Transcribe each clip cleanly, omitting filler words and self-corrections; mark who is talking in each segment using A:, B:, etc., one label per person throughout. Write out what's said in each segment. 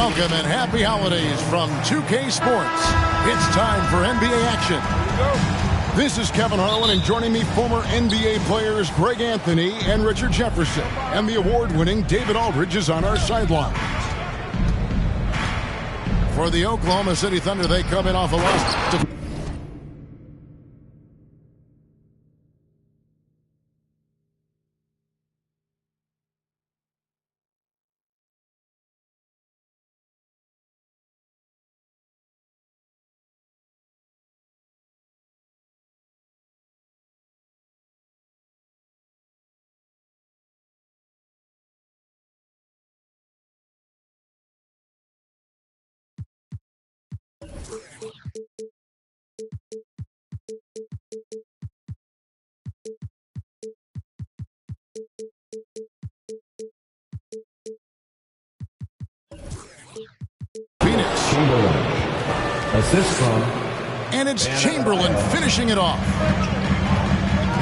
A: Welcome and happy holidays from 2K Sports. It's time for NBA action. This is Kevin Harlan, and joining me, former NBA players Greg Anthony and Richard Jefferson. And the award-winning David Aldridge is on our sideline. For the Oklahoma City Thunder, they come in off a loss to Phoenix.
B: Chamberlain. Assist from.
A: And it's Chamberlain finishing it off.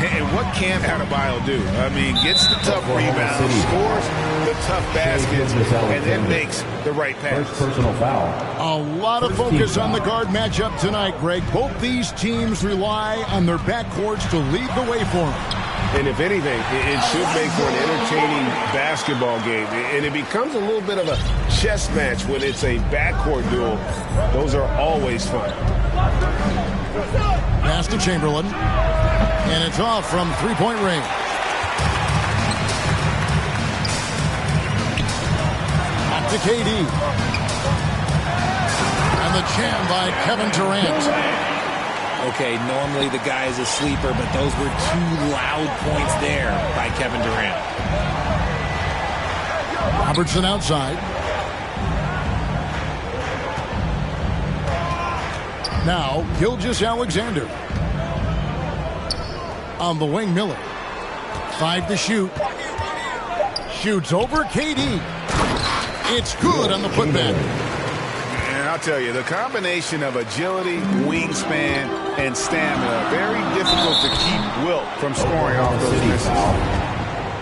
C: And what can Adebayo do? I mean, gets the tough rebounds, scores the tough baskets, and then makes the right pass.
B: First personal foul.
A: A lot of focus on the guard matchup tonight, Greg. Both these teams rely on their backcourts to lead the way for them.
C: And if anything, it should make for an entertaining basketball game. And it becomes a little bit of a chess match when it's a backcourt duel. Those are always fun.
A: Pass to Chamberlain. And it's off from three-point range. Back to KD. And the jam by Kevin Durant.
D: Okay, normally the guy is a sleeper, but those were two loud points there by Kevin Durant.
A: Robertson outside. Now, Gilgeous-Alexander. On the wing, Miller. 5 to shoot. Shoots over KD. It's good on the putback.
C: And I'll tell you, the combination of agility, wingspan, and stamina, very difficult to keep Wilt from scoring off those misses.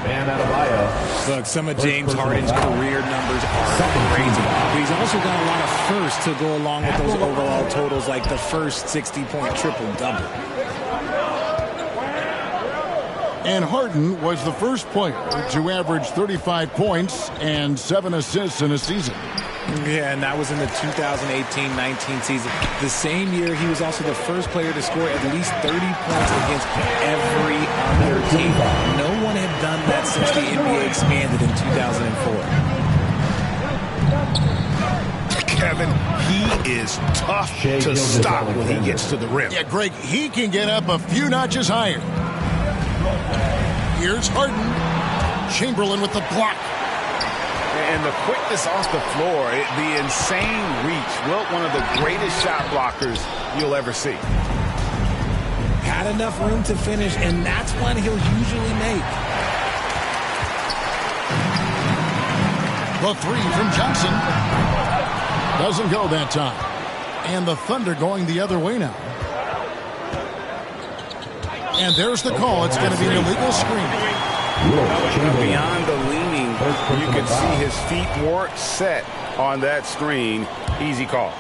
B: And Adebayo.
D: Look, some of James Harden's career numbers are crazy. But he's also got a lot of firsts to go along with those overall totals, like the first 60-point triple-double.
A: And Harden was the first player to average 35 points and 7 assists in a season.
D: Yeah, and that was in the 2018-19 season. The same year, he was also the first player to score at least 30 points against every other team. No one had done that since the NBA expanded in 2004.
C: Kevin, he is tough to stop when he gets to the rim.
A: Yeah, Greg, he can get up a few notches higher. Here's Harden. Chamberlain with the block.
C: And the quickness off the floor, the insane reach. Wilt, one of the greatest shot blockers you'll ever see.
D: Had enough room to finish, and that's one he'll usually make.
A: The three from Johnson. Doesn't go that time. And the Thunder going the other way now. And there's the call. It's going to be an illegal screen.
C: Beyond the leaning, you can see his feet weren't set on that screen. Easy call.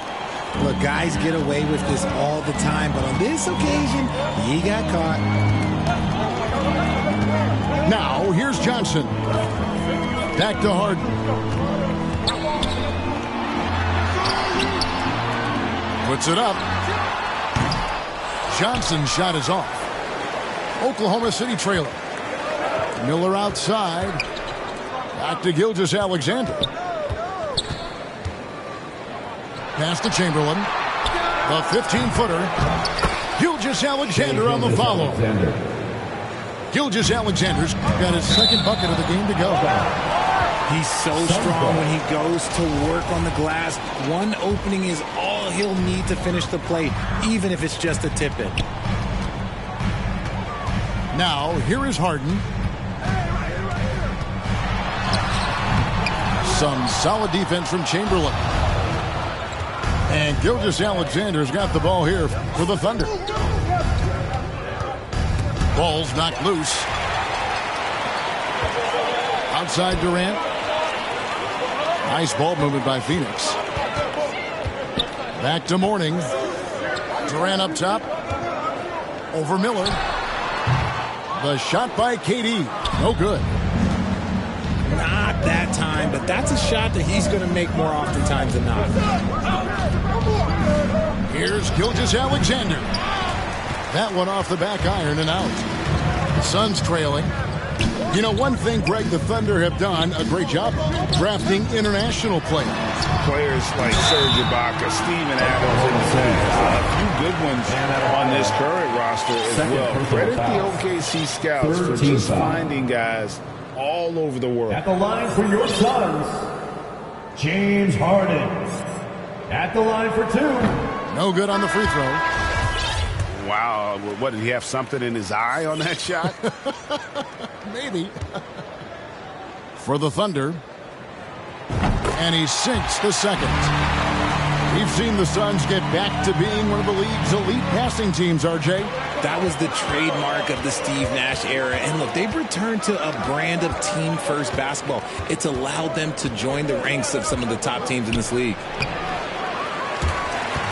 D: Look, guys get away with this all the time, but on this occasion, he got caught.
A: Now, here's Johnson. Back to Harden. Puts it up. Johnson's shot is off. Oklahoma City trailer. Miller outside. Back to Gilgeous-Alexander. Pass to Chamberlain. The 15-footer. Gilgeous-Alexander on the follow. Gilgeous-Alexander's got his second bucket of the game to go.
D: He's so strong when he goes to work on the glass. One opening is all he'll need to finish the play, even if it's just a tip-in.
A: Now, here is Harden. Some solid defense from Chamberlain. And Gilgeous-Alexander's got the ball here for the Thunder. Ball's knocked loose. Outside Durant. Nice ball movement by Phoenix. Back to Mourning. Durant up top. Over Miller. The shot by KD. No good.
D: Not that time, but that's a shot that he's going to make more oftentimes than not.
A: Here's Gilgeous-Alexander. That one off the back iron and out. The Suns trailing. You know, one thing, Greg, the Thunder have done a great job drafting international players.
C: Players like Serge Ibaka, Steven Adams, and a few good ones on this current roster as well. Credit the OKC scouts for just finding guys all over the world.
E: At the line for your Suns, James Harden. At the line for 2.
A: No good on the free throw.
C: Wow, what, did he have something in his eye on that shot?
A: Maybe. For the Thunder. And he sinks the second. We've seen the Suns get back to being one of the league's elite passing teams, RJ.
D: That was the trademark of the Steve Nash era. And look, they've returned to a brand of team-first basketball. It's allowed them to join the ranks of some of the top teams in this league.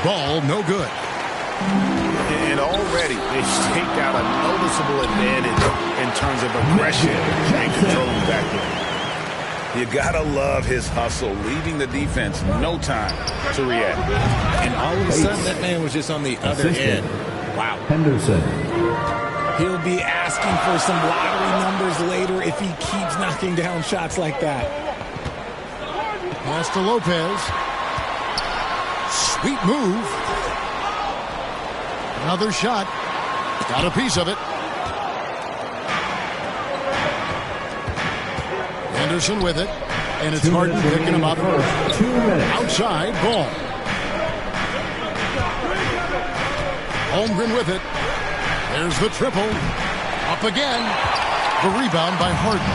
A: Ball, no good.
C: And already they've staked out a noticeable advantage in terms of aggression and controlling back there. You gotta love his hustle, leaving the defense no time to react.
D: And all of a sudden, that man was just on the other end. Wow.
E: Henderson.
D: He'll be asking for some lottery numbers later if he keeps knocking down shots like that.
A: Pass to Lopez. Sweet move. Another shot. Got a piece of it. Henderson with it. And it's Harden picking him up. Outside ball. Holmgren with it. There's the triple. Up again. The rebound by Harden.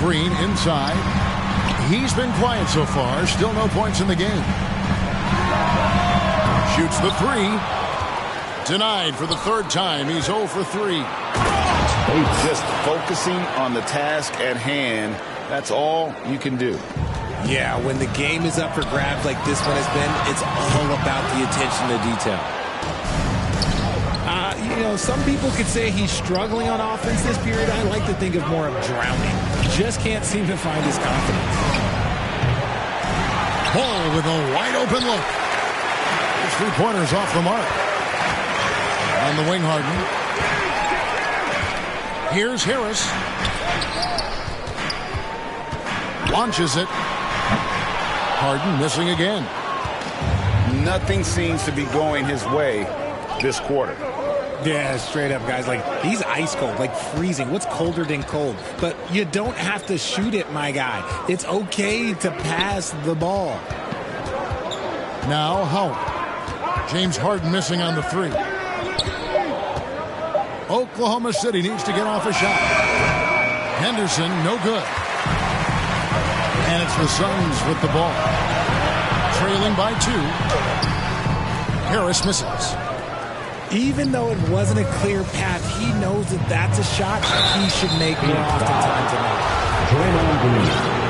A: Green inside. He's been quiet so far. Still no points in the game. Shoots the three. Denied for the third time. He's 0 for 3.
C: Just focusing on the task at hand. That's all you can do.
D: Yeah, when the game is up for grabs like this one has been, it's all about the attention to detail. You know, some people could say he's struggling on offense this period. I like to think of more of drowning. Just can't seem to find his confidence.
A: Ball with a wide open look. His three-pointers off the mark. On the wing, Harden. Here's Harris. Launches it. Harden missing again.
C: Nothing seems to be going his way this quarter.
D: Yeah, straight up, guys. Like, he's ice cold, like freezing. What's colder than cold? But you don't have to shoot it, my guy. It's okay to pass the ball.
A: Now Howard. James Harden missing on the three. Oklahoma City needs to get off a shot. Henderson, no good. And it's the Suns with the ball. Trailing by 2. Harris misses.
D: Even though it wasn't a clear path, he knows that that's a shot he should make more oftentimes tonight.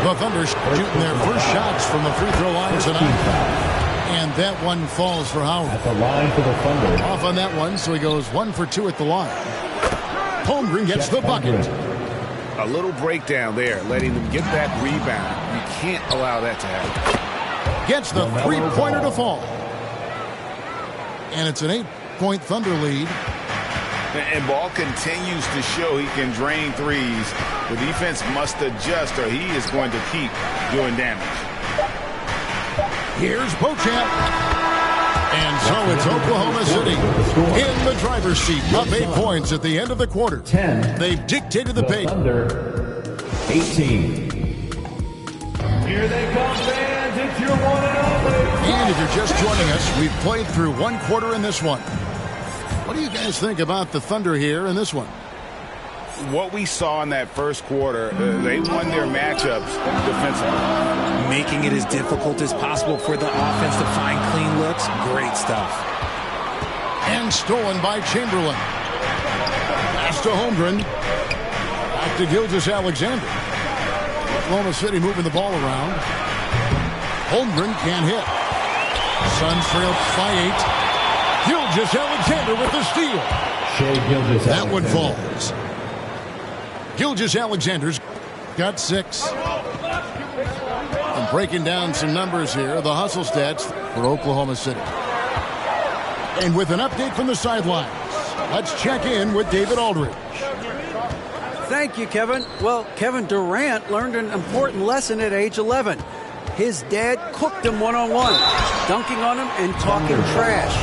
A: The Thunder shooting their first shots from the free throw line tonight. And that one falls for Howard.
E: At the line for the Thunder.
A: Off on that one, so he goes 1 for 2 at the line. Holmgren gets the bucket.
C: A little breakdown there, letting them get that rebound. You can't allow that to happen.
A: Gets the three-pointer to fall. And it's an 8-point Thunder lead.
C: And Ball continues to show he can drain threes. The defense must adjust or he is going to keep doing damage.
A: Here's Beauchamp. And so it's Oklahoma City in the driver's seat, up 8 points at the end of the quarter.
E: 10.
A: They've dictated the pace.
E: Thunder, 18. Here they come, fans. It's your one and only.
A: And if you're just joining us, we've played through 1 quarter in this one. What do you guys think about the Thunder here in this one?
C: What we saw in that first quarter, they won their matchups defensively.
D: Making it as difficult as possible for the offense to find clean looks. Great stuff.
A: And stolen by Chamberlain. Pass to Holmgren. Back to Gilgeous-Alexander. Oklahoma City moving the ball around. Holmgren can't hit. Suns trail by 8. Gilgeous-Alexander with the steal.
E: Shai Gilgeous-Alexander.
A: That one falls. Gilgeous-Alexander's got 6. And breaking down some numbers here, the hustle stats for Oklahoma City. And with an update from the sidelines, let's check in with David Aldridge.
F: Thank you, Kevin. Well, Kevin Durant learned an important lesson at age 11. His dad cooked him one-on-one, dunking on him and talking trash.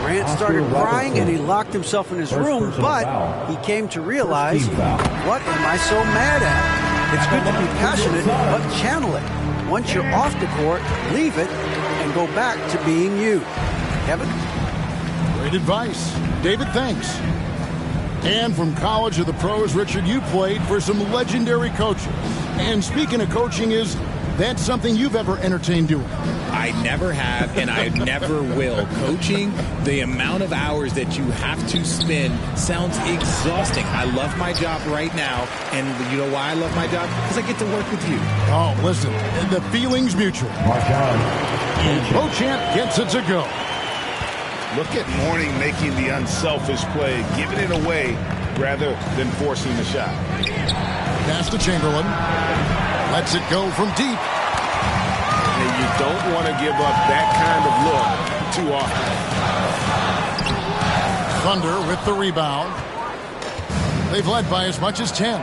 F: Durant started crying and he locked himself in his room, but he came to realize, what am I so mad at? It's good to be passionate, but channel it. Once you're off the court, leave it and go back to being you. Kevin?
A: Great advice. David, thanks. And from college to the pros, Richard, you played for some legendary coaches. And speaking of coaching, is that something you've ever entertained doing?
D: I never have, and I never will. Coaching, the amount of hours that you have to spend sounds exhausting. I love my job right now, and you know why I love my job? Because I get to work with you.
A: Oh, listen, the feeling's mutual. Beauchamp gets it to go.
C: Look at Mourning making the unselfish play, giving it away rather than forcing the shot.
A: Pass to Chamberlain. Lets it go from deep.
C: And you don't want to give up that kind of look too often.
A: Thunder with the rebound. They've led by as much as 10.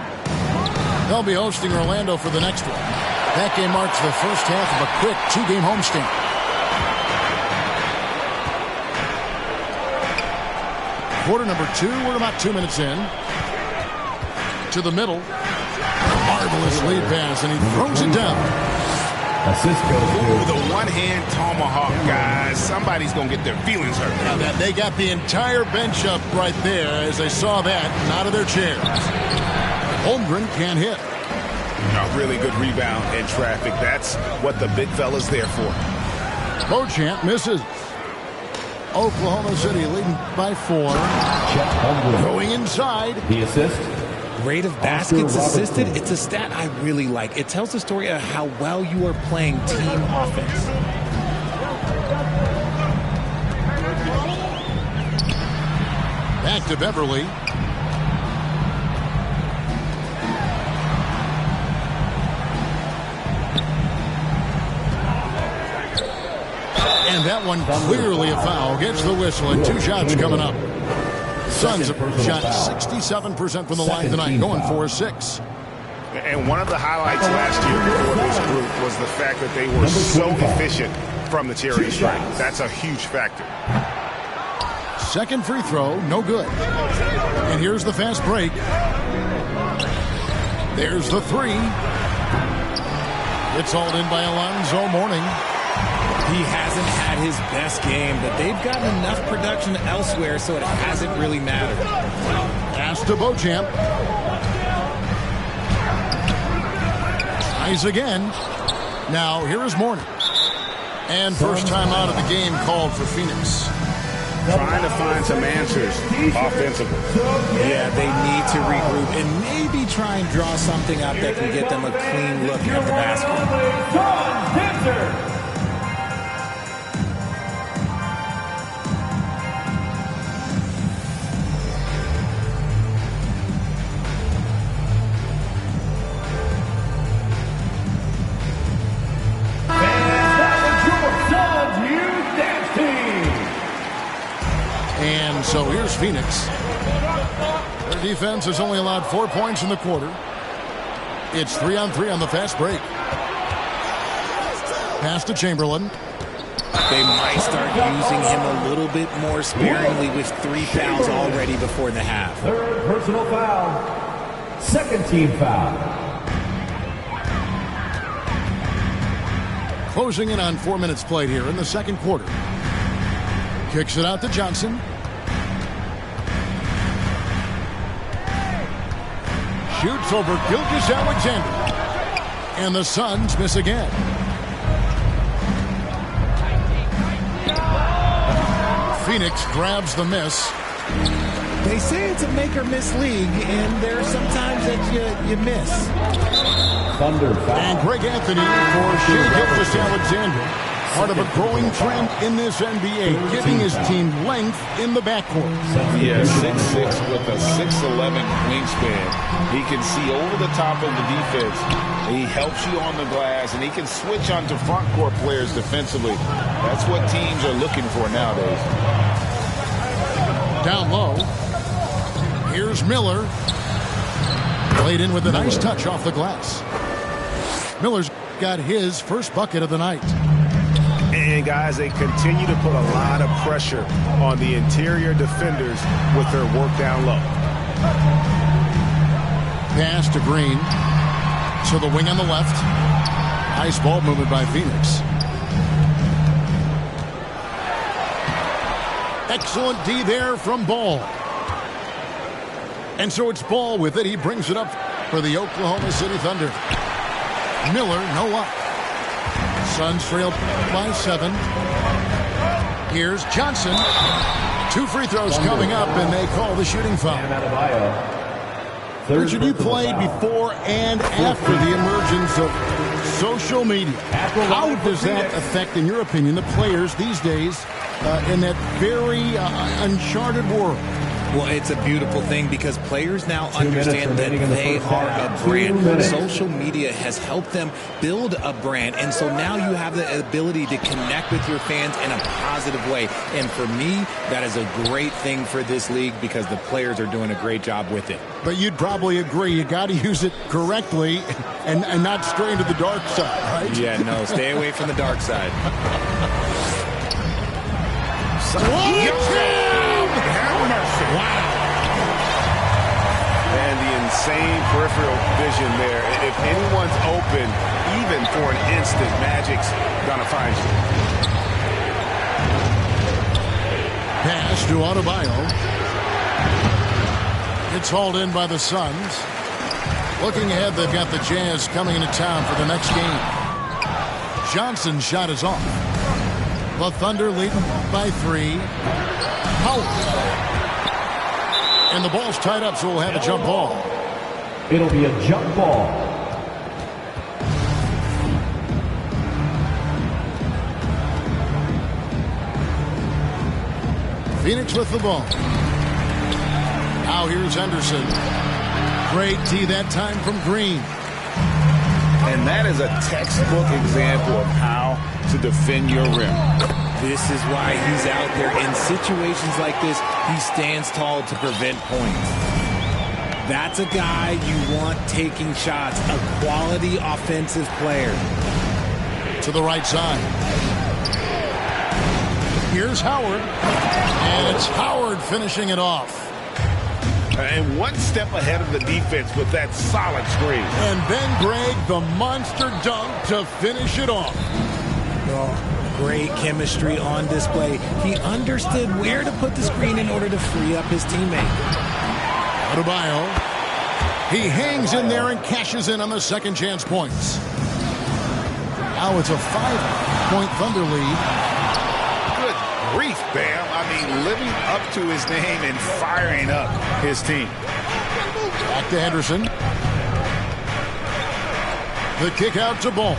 A: They'll be hosting Orlando for the next one. That game marks the first half of a quick 2-game homestand. Quarter number 2, we're about 2 minutes in. To the middle. Marvelous lead pass, and he throws it down.
E: Assist goes to
C: the one-hand tomahawk, guys. Somebody's going to get their feelings hurt.
A: Now that they got the entire bench up right there as they saw that and out of their chairs. Holmgren can't hit.
C: A really good rebound in traffic. That's what the big fella's there for.
A: Beauchamp misses. Oklahoma City leading by 4. Going inside.
E: the assist.
D: Rate of baskets assisted, it's a stat I really like. It tells the story of how well you are playing team offense.
A: Back to Beverly. And that one clearly a foul. Gets the whistle and 2 shots coming up. Suns have shot 67% from the line tonight, going 4-6.
C: And one of the highlights last year for this group was the fact that they were so efficient from the charity stripe. That's a huge factor.
A: Second free throw, no good. And here's the fast break. There's the 3. It's hauled in by Alonzo Mourning.
D: He hasn't had his best game, but they've gotten enough production elsewhere, so it hasn't really mattered.
A: Pass to Beauchamp. Tries again. Now here is Mourning. And first time out of the game called for Phoenix.
C: Trying to find some answers offensively.
D: Yeah, they need to regroup and maybe try and draw something up that can get them a clean look at the basket.
A: And so here's Phoenix. Their defense has only allowed 4 points in the quarter. It's 3-on-3 on the fast break. Pass to Chamberlain.
D: They might start using him a little bit more sparingly with 3 fouls already before the half.
E: Third personal foul. Second team foul.
A: Closing in on 4 minutes played here in the second quarter. Kicks it out to Johnson. Shoots over Gilgeous-Alexander. And the Suns miss again. Phoenix grabs the miss.
D: They say it's a make-or-miss league, and there are some times that you miss.
E: Thunder foul.
A: And Greg Anthony for Shai Gilgeous-Alexander. Part of a growing trend in this NBA, giving his team length in the backcourt.
C: Yeah, 6'6" with a 6'11" wingspan. He can see over the top of the defense. He helps you on the glass, and he can switch onto front court players defensively. That's what teams are looking for nowadays.
A: Down low. Here's Miller. Played in with a nice touch off the glass. Miller's got his first bucket of the night.
C: And, guys, they continue to put a lot of pressure on the interior defenders with their work down low.
A: Pass to Green. To the wing on the left. Nice ball movement by Phoenix. Excellent D there from Ball. And so it's Ball with it. He brings it up for the Oklahoma City Thunder. Miller, no luck. Suns trail by 7. Here's Johnson. 2 free throws coming up, and they call the shooting foul. Richard, you played before and after the emergence of social media. How does that affect, in your opinion, the players these days in that very uncharted world?
D: Well, it's a beautiful thing because players now understand that they are a brand. Social media has helped them build a brand, and so now you have the ability to connect with your fans in a positive way. And for me, that is a great thing for this league because the players are doing a great job with it.
A: But you'd probably agree you got to use it correctly and not stray into the dark side, right?
D: Yeah, no, stay away from the dark side.
C: Wow. And the insane peripheral vision there. If anyone's open, even for an instant, Magic's going to find you.
A: Pass to Adebayo. It's hauled in by the Suns. Looking ahead, they've got the Jazz coming into town for the next game. Johnson's shot is off. The Thunder leading by 3. Howard. And the ball's tied up, so we'll have a jump ball.
E: It'll be a jump ball.
A: Phoenix with the ball. Now here's Henderson. Great D that time from Green.
C: And that is a textbook example of how to defend your rim.
D: This is why he's out there. In situations like this, he stands tall to prevent points. That's a guy you want taking shots, a quality offensive player.
A: To the right side. Here's Howard. And it's Howard finishing it off.
C: And one step ahead of the defense with that solid screen.
A: And then Greg, the monster dunk to finish it off.
D: Oh, great chemistry on display. He understood where to put the screen in order to free up his teammate.
A: Adebayo. He hangs in there and cashes in on the second chance points. Now it's a 5-point Thunder lead.
C: Good grief, Bam. I mean, living up to his name and firing up his team.
A: Back to Henderson. The kick out to Ball.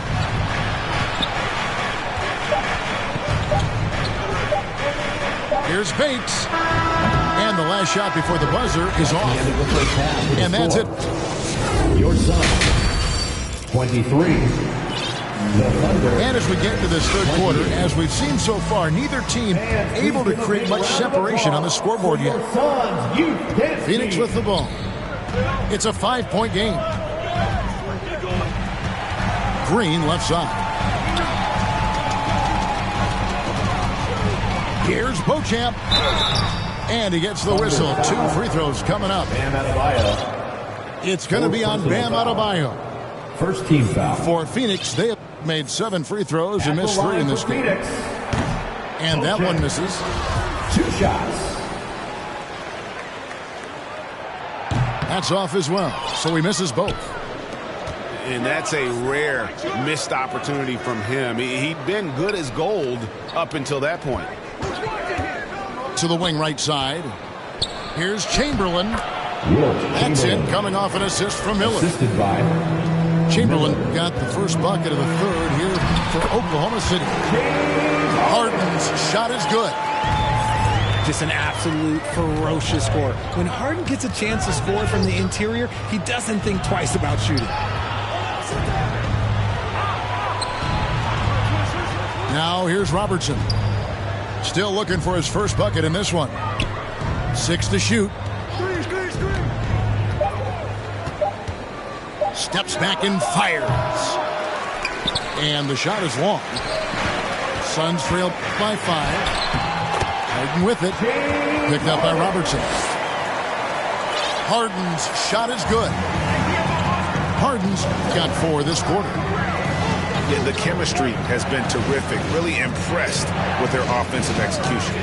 A: Here's Bates. And the last shot before the buzzer is off. And that's it.
E: Your son, 23.
A: And as we get into this third quarter, as we've seen so far, neither team able to create much separation on the scoreboard yet. Phoenix with the ball. It's a 5-point game. Green left side. Here's Beauchamp. And he gets the whistle. 2 free throws coming up.
E: Bam Adebayo.
A: It's going to be on Bam Adebayo.
E: First team foul.
A: For Phoenix, they have made 7 free throws and missed 3 in this game. And that one misses.
E: 2 shots.
A: That's off as well. So he misses both.
C: And that's a rare missed opportunity from him. He'd been good as gold up until that point.
A: To the wing right side. Here's Chamberlain. That's it, coming off an assist from Miller.
E: Assisted by
A: Chamberlain got the first bucket of the third here for Oklahoma City. Harden's shot is good.
D: Just an absolute ferocious score. When Harden gets a chance to score from the interior, he doesn't think twice about shooting.
A: Now here's Robertson. Still looking for his first bucket in this one. 6 to shoot. Steps back and fires. And the shot is long. Suns trail by 5. Harden with it. Picked up by Robertson. Harden's shot is good. Harden's got 4 this quarter.
C: Yeah, the chemistry has been terrific. Really impressed with their offensive execution.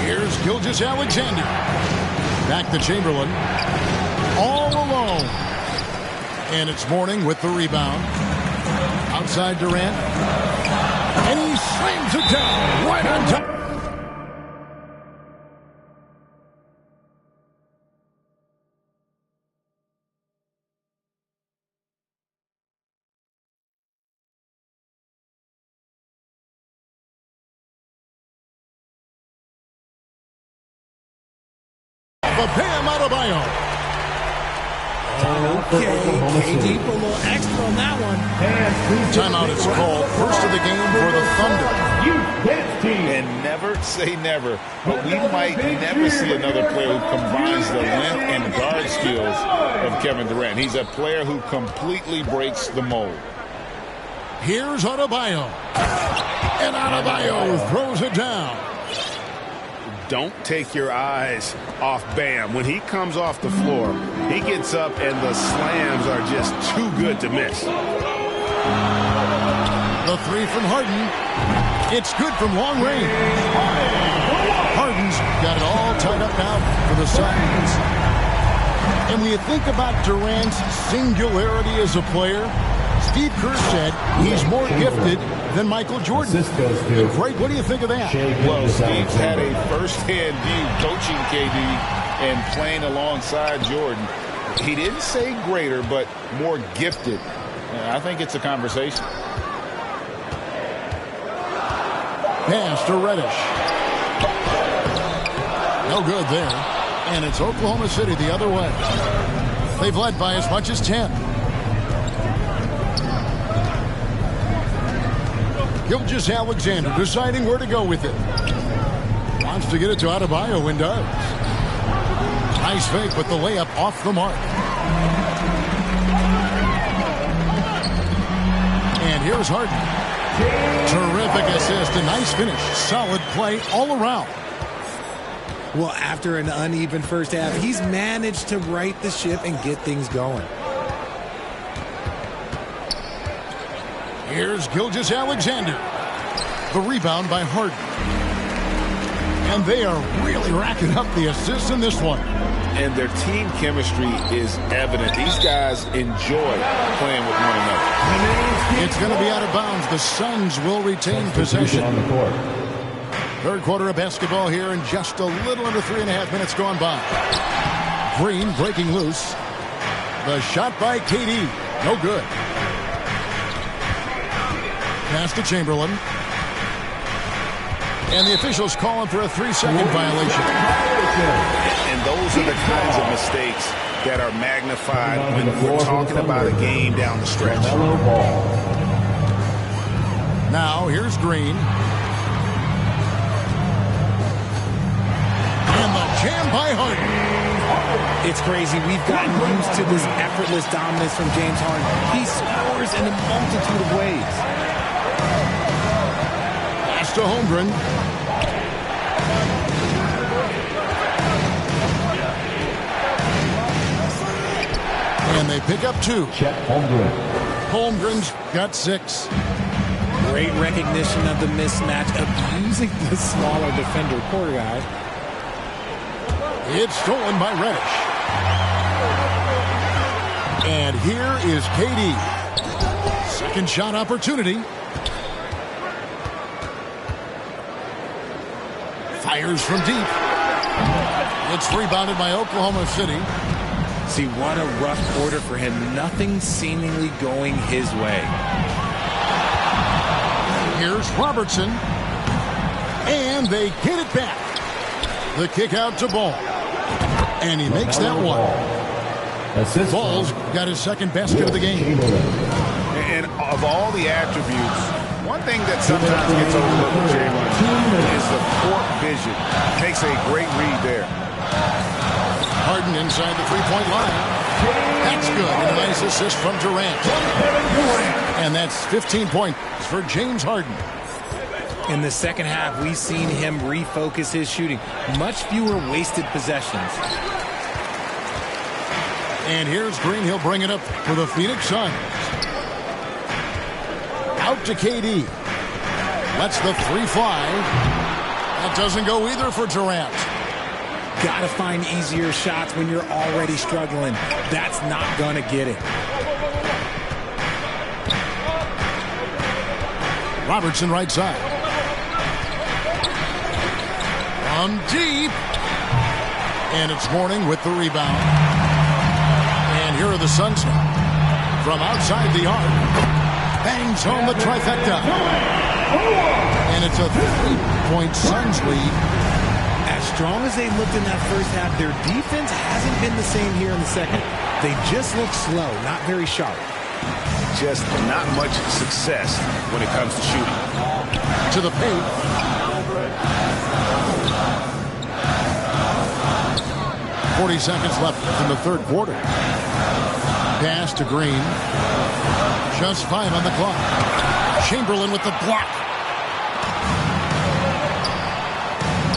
A: Here's Gilgeous-Alexander. Back to Chamberlain. All alone. And it's Mourning with the rebound. Outside Durant. And he slams it down right on top. Bam Adebayo.
D: Okay, KD put a little extra on that one.
A: Timeout is called. First of the game for the Thunder.
C: And never say never, but we might never see another player who combines the length and guard skills of Kevin Durant. He's a player who completely breaks the mold.
A: Here's Adebayo. And Adebayo throws it down.
C: Don't take your eyes off Bam. When he comes off the floor, he gets up and the slams are just too good to miss.
A: The 3 from Harden. It's good from long range. Harden's got it all tied up now for the Suns. And when you think about Durant's singularity as a player, Steve Kerr said he's more gifted than Michael Jordan. Craig, what do you think of that?
C: Well, Steve's had a first-hand view coaching KD and playing alongside Jordan. He didn't say greater, but more gifted. And I think it's a conversation.
A: Pass to Reddish. No good there. And it's Oklahoma City the other way. They've led by as much as 10. Gilgeous-Alexander deciding where to go with it. Wants to get it to Adebayo and does. Nice fake, but the layup off the mark. And here's Harden. Terrific assist, a nice finish. Solid play all around.
D: Well, after an uneven first half, he's managed to right the ship and get things going.
A: Here's Gilgeous-Alexander. The rebound by Harden. And they are really racking up the assists in this one.
C: And their team chemistry is evident. These guys enjoy playing with one another.
A: It's going to be out of bounds. The Suns will retain possession.
E: On the court.
A: Third quarter of basketball here and just a little under 3.5 minutes gone by. Green breaking loose. The shot by KD. No good. Pass to Chamberlain. And the officials calling for a 3-second violation.
C: And those are the kinds of mistakes that are magnified when we're talking about a game down the stretch.
A: Now here's Green. And the jam by Harden.
D: It's crazy. We've gotten used to this effortless dominance from James Harden. He scores in a multitude of ways.
A: Pass to Holmgren. And they pick up 2.
E: Chet Holmgren.
A: Holmgren's got 6.
D: Great recognition of the mismatch, abusing the smaller defender. Poor guy.
A: It's stolen by Reddish. And here is KD. Second shot opportunity. Fires from deep. It's rebounded by Oklahoma City.
D: See, what a rough quarter for him. Nothing seemingly going his way.
A: Here's Robertson. And they get it back. The kick out to Ball. And he makes that one. Ball's got his second basket of the game.
C: And of all the attributes, one thing that sometimes gets overlooked with Jalen is the court vision. Makes a great read there.
A: Harden inside the three-point line. That's good. And a nice assist from Durant. And that's 15 points for James Harden.
D: In the second half, we've seen him refocus his shooting. Much fewer wasted possessions.
A: And here's Green. He'll bring it up for the Phoenix Suns. Out to KD. Lets the three fly. That doesn't go either for Durant.
D: Got to find easier shots when you're already struggling. That's not going to get it.
A: Robertson right side. From deep. And it's Mourning with the rebound. And here are the Suns now. From outside the arc. Bangs home the trifecta. And it's a 3-point Suns lead.
D: As strong as they looked in that first half, their defense hasn't been the same here in the second. They just look slow, not very sharp.
C: Just not much success when it comes to shooting.
A: To the paint. .40 seconds left in the third quarter. Pass to Green. Just 5 on the clock. Chamberlain with the block.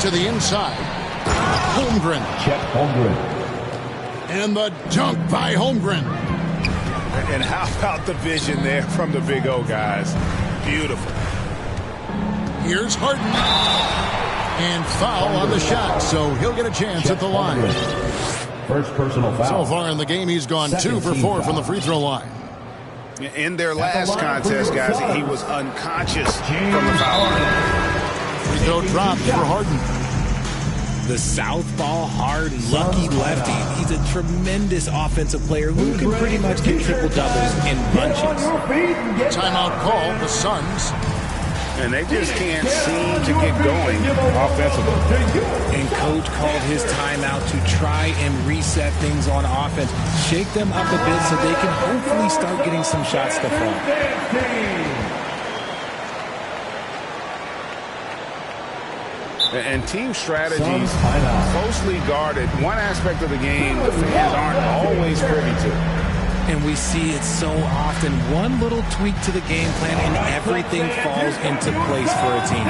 A: To the inside. Holmgren.
E: Chet Holmgren.
A: And the dunk by Holmgren.
C: And how about the vision there from the Big O, guys? Beautiful.
A: Here's Harden. And foul on the shot, so he'll get a chance at the line.
E: First personal foul.
A: So far in the game, he's gone 2 for 4 from the free throw line.
C: In their last contest, guys, he was unconscious from the foul line.
A: Free throw dropped for Harden.
D: The southpaw, hard, lucky lefty. He's a tremendous offensive player who can pretty much get triple-doubles in bunches.
A: Timeout call, the Suns.
C: And they just can't seem to get going offensively.
D: And coach called his timeout to try and reset things on offense. Shake them up a bit so they can hopefully start getting some shots to fall.
C: And team strategies closely guarded. One aspect of the game the fans aren't always privy to.
D: And we see it so often. One little tweak to the game plan and everything falls into place for a team.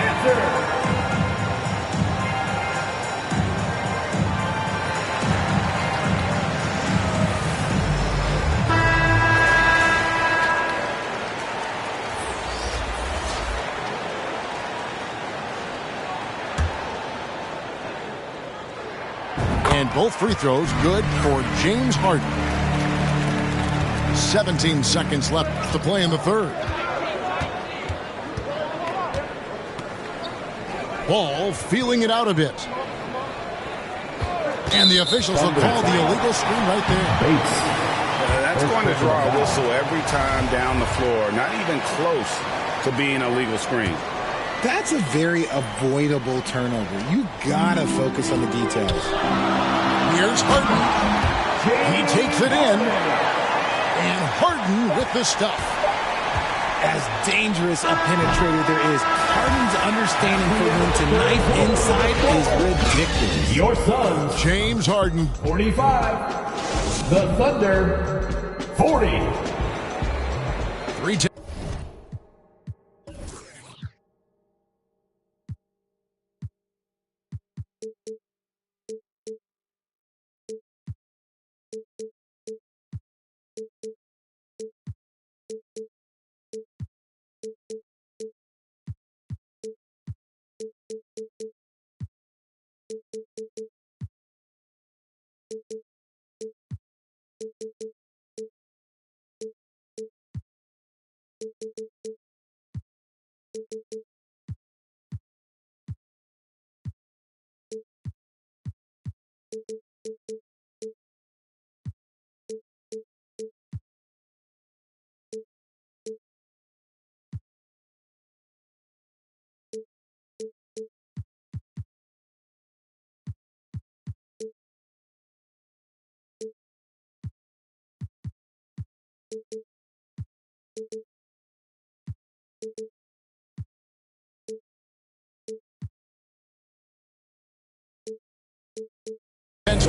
A: And both free throws good for James Harden. 17 seconds left to play in the third. Ball feeling it out a bit. And the officials will call the illegal screen right there.
C: That's going to draw a whistle every time down the floor. Not even close to being a legal screen.
D: That's a very avoidable turnover. You gotta focus on the details.
A: Here's Harden. He takes it in. And Harden with the stuff.
D: As dangerous a penetrator there is, Harden's understanding for when to knife inside is ridiculous.
E: Your Suns,
A: James Harden.
E: 45. The Thunder, 40.
A: 3-10.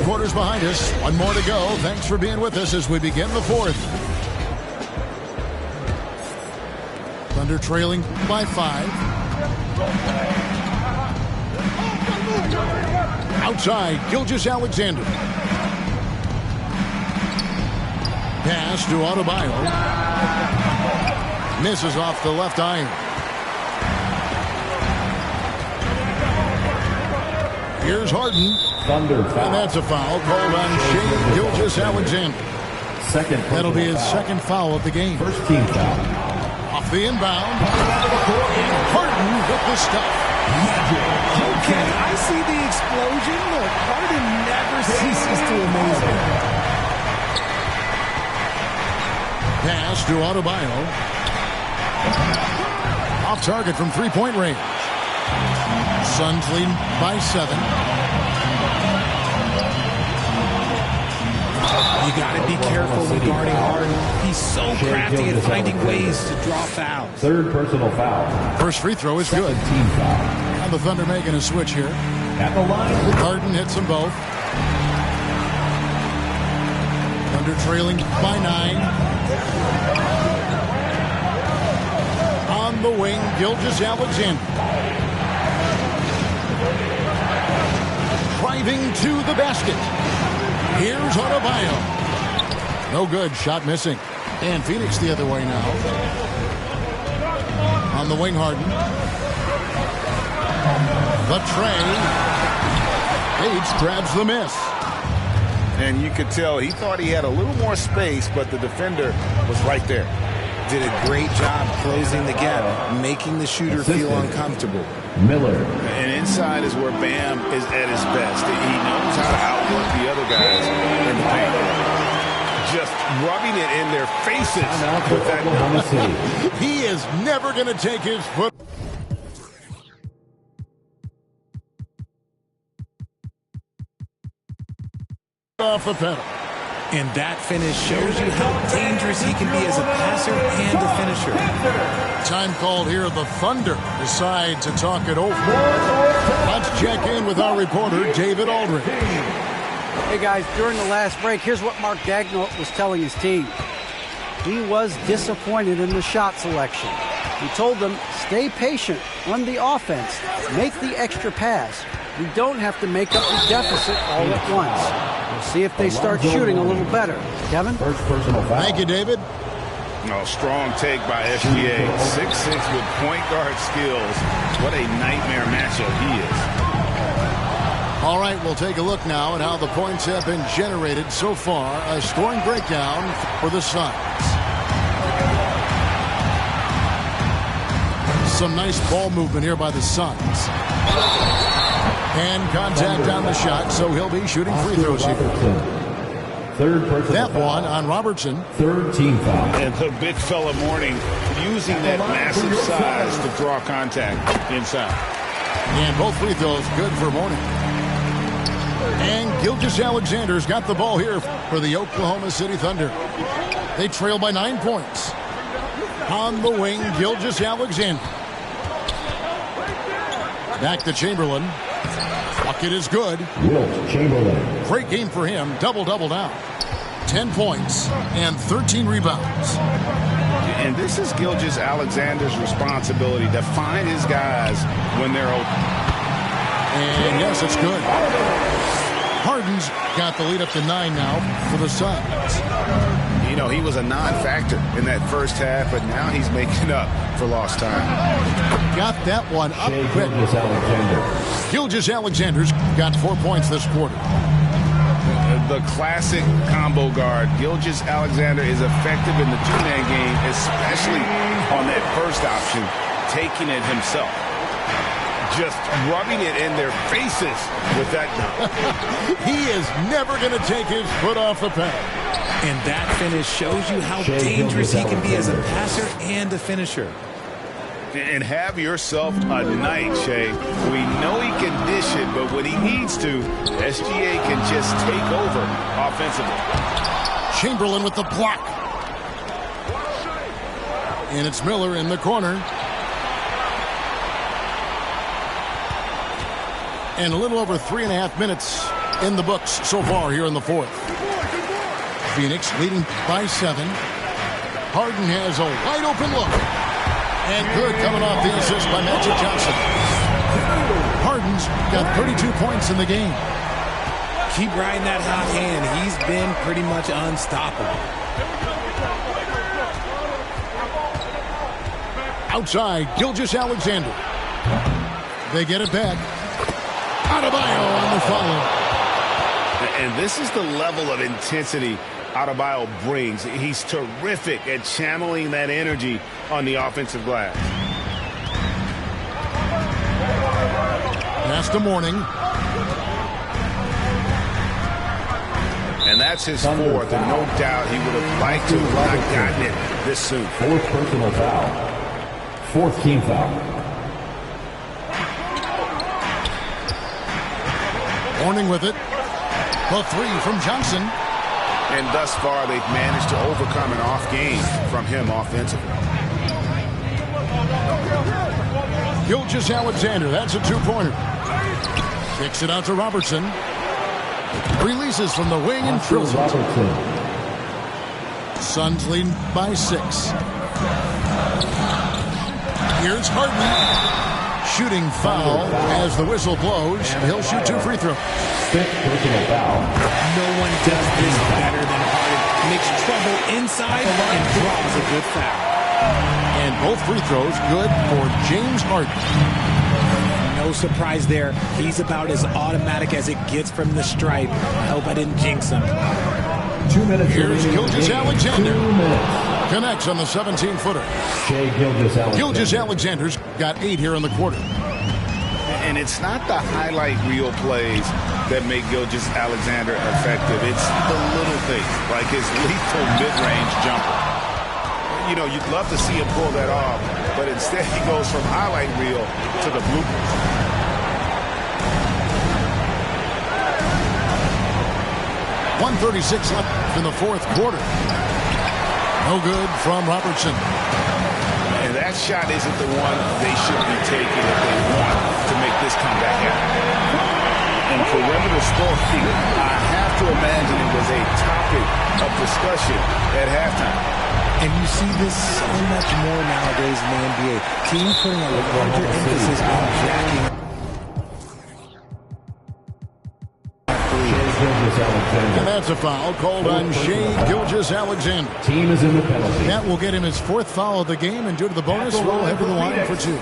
A: Quarters behind us. One more to go. Thanks for being with us as we begin the fourth. Thunder trailing by 5. Outside, Gilgeous-Alexander. Pass to Adebayo. Misses off the left iron. Here's Harden.
E: Thunder foul.
A: And that's a foul called on Shai Gilgeous-Alexander.
E: Second.
A: That'll be his
E: foul.
A: second foul of the game.
E: First team foul.
A: Off the inbound. And Harden with the stuff.
D: Okay, I see the explosion. Look, Harden never ceases to amaze me.
A: Pass to Adebayo. Off target from three-point range. Suns lead by 7.
D: You got to be careful when guarding Harden. He's so crafty at finding ways to draw fouls.
E: Third personal foul.
A: First free throw is good.
E: Team foul.
A: Now the Thunder making a switch here.
E: At the line.
A: Harden hits them both. Thunder trailing by 9. On the wing, Gilgeous-Alexander. Driving to the basket. Here's Adebayo. No good. Shot missing. And Phoenix the other way now. On the wing, Harden. The tray. Bates grabs the miss.
C: And you could tell he thought he had a little more space, but the defender was right there.
D: Did a great job closing the gap, making the shooter feel uncomfortable.
E: Miller.
C: And inside is where Bam is at his best. He knows how to outwork the other guys in the paint. Just rubbing it in their faces. With
E: Oklahoma City.
A: He is never going to take his foot off the pedal.
D: And that finish shows you how dangerous he can be as a passer and a finisher.
A: Time called here. The Thunder decide to talk it over. Let's check in with our reporter, David Aldridge.
F: Hey, guys, during the last break, here's what Mark Daigneault was telling his team. He was disappointed in the shot selection. He told them, stay patient, run the offense, make the extra pass. We don't have to make up the deficit all at once. We'll see if they start shooting a little better. Kevin?
E: First personal foul.
A: Thank you, David.
C: No, strong take by SGA. 6'6" with point guard skills. What a nightmare matchup he is.
A: All right, we'll take a look now at how the points have been generated so far. A scoring breakdown for the Suns. Some nice ball movement here by the Suns. And contact on the shot, so he'll be shooting free throws here.
E: Third personal
A: That
E: foul.
A: one on Robertson.
E: Third team foul.
C: And the big fella Mourning using that massive size to draw contact inside.
A: And both free throws good for Mourning. And Gilgeous-Alexander's got the ball here for the Oklahoma City Thunder. They trail by 9 points. On the wing, Gilgeous-Alexander. Back to Chamberlain. Bucket is good.
E: Wilt Chamberlain.
A: Great game for him. Double-double now. 10 points and 13 rebounds.
C: And this is Gilgeous-Alexander's responsibility to find his guys when they're open.
A: And yes, it's good. Harden's got the lead up to 9 now for the Suns.
C: You know, he was a non-factor in that first half, but now he's making up for lost time.
A: Got that one up
E: Shai
A: quick.
E: Gilgeous-Alexander.
A: Gilgeous-Alexander's got 4 points this quarter.
C: The classic combo guard. Gilgeous-Alexander is effective in the two-man game, especially on that first option, taking it himself. just rubbing it in their faces with that dunk.
A: He is never going to take his foot off the pedal.
D: And that finish shows you how dangerous he can be as a passer and a finisher.
C: And have yourself a night, Shea. We know he can dish it, but when he needs to, SGA can just take over offensively.
A: Chamberlain with the block. And it's Miller in the corner. And a little over 3.5 minutes in the books so far here in the fourth. Phoenix leading by 7. Harden has a wide open look. And good coming off the assist by Magic Johnson. Harden's got 32 points in the game.
D: Keep riding that hot hand. He's been pretty much unstoppable.
A: Outside, Gilgeous-Alexander. They get it back. Adebayo on the follow.
C: And this is the level of intensity Adebayo brings. He's terrific at channeling that energy on the offensive glass.
A: Pass to Mourning.
C: And that's his fourth, and no doubt he would have liked to have not gotten it this soon.
E: Fourth personal foul. Fourth team foul.
A: Mourning with it. The 3 from Johnson.
C: And thus far, they've managed to overcome an off game from him offensively.
A: Gilgeous-Alexander, that's a 2-pointer. Kicks it out to Robertson. Releases from the wing and drills it. Suns leading by 6. Here's Harden. Shooting foul as the whistle blows. He'll shoot 2 free throws.
E: Fifth personal foul.
D: No one does this better than Harden. Makes trouble inside and draws a good foul.
A: And both free throws good for James Harden.
D: No surprise there. He's about as automatic as it gets from the stripe. I hope I didn't jinx him.
E: 2 minutes.
A: Here's Gilgeous-Alexander.
E: 2 minutes.
A: Connects on the 17-footer.
E: Shea Gilgeous-Alexander.
A: Gilgeous-Alexander's got 8 here in the quarter.
C: And it's not the highlight reel plays that make Gilgeous-Alexander effective. It's the little things, like his lethal mid-range jumper. You know, you'd love to see him pull that off, but instead he goes from highlight reel to the bloopers.
A: .136 left in the fourth quarter. No good from Robertson.
C: And that shot isn't the one they should be taking if they want to make this comeback happen. And perimeter scoring, I have to imagine it was a topic of discussion at halftime.
D: And you see this so much more nowadays in the NBA. Teams putting a larger emphasis on jacking.
A: And that's a foul called on Shea Gilgeous-Alexander.
E: Team is in the penalty.
A: That will get him his 4th foul of the game, and due to the bonus, will head to the line for 2.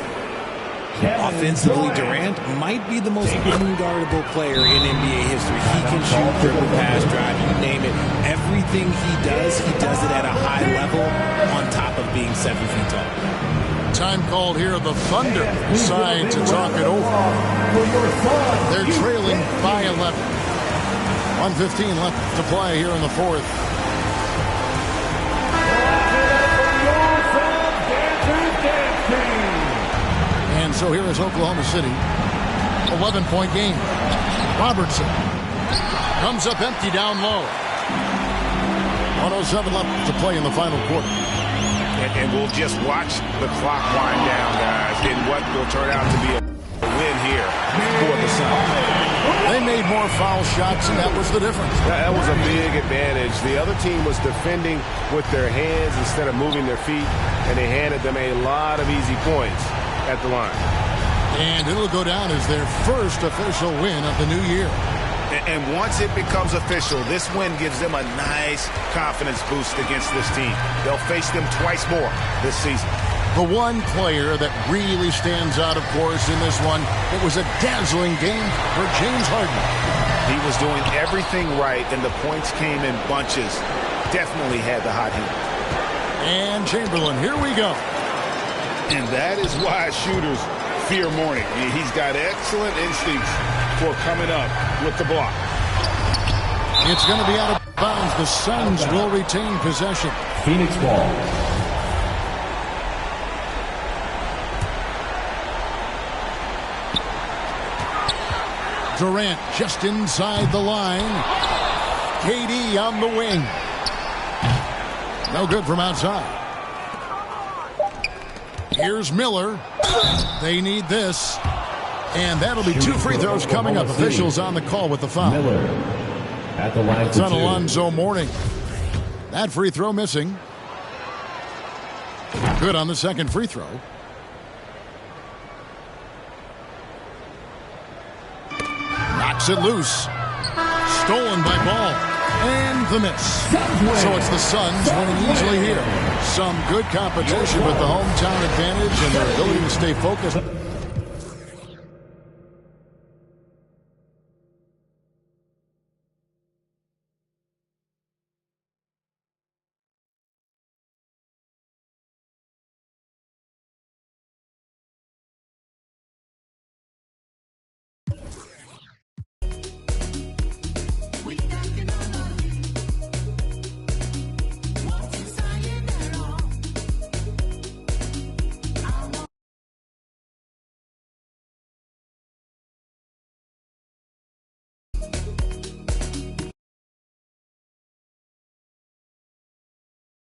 D: Offensively, Durant might be the most unguardable player in NBA history. He can shoot, dribble, pass, drive, you name it. Everything he does it at a high level on top of being 7 feet tall.
A: Time called here. The Thunder decide to talk it over. They're trailing by 11. 1:15 left to play here in the fourth. And so here is Oklahoma City. 11-point game. Robertson comes up empty down low. 1:07 left to play in the final quarter.
C: And we'll just watch the clock wind down, guys, in what will turn out to be a win here for the Suns.
A: They made more foul shots, and that was the difference.
C: That was a big advantage. The other team was defending with their hands instead of moving their feet, and they handed them a lot of easy points at the line.
A: And it'll go down as their first official win of the new year.
C: And once it becomes official, this win gives them a nice confidence boost against this team. They'll face them twice more this season.
A: The one player that really stands out, of course, in this one, it was a dazzling game for James Harden.
C: He was doing everything right, and the points came in bunches. Definitely had the hot hand.
A: And Chamberlain, here we go.
C: And that is why shooters fear morning. He's got excellent instincts for coming up with the block.
A: It's going to be out of bounds. The Suns will retain possession.
E: Phoenix ball.
A: Durant just inside the line. KD on the wing. No good from outside. Here's Miller. They need this. And that'll be 2 free throws coming up. Officials on the call with the foul.
E: Miller at the line
A: It's
E: for
A: on
E: 2.
A: Alonzo Mourning. That free throw missing. Good on the second free throw. Knocks it loose. Stolen by Ball. And the miss. So it's the Suns winning easily here. Some good competition with the hometown advantage and their ability to stay focused.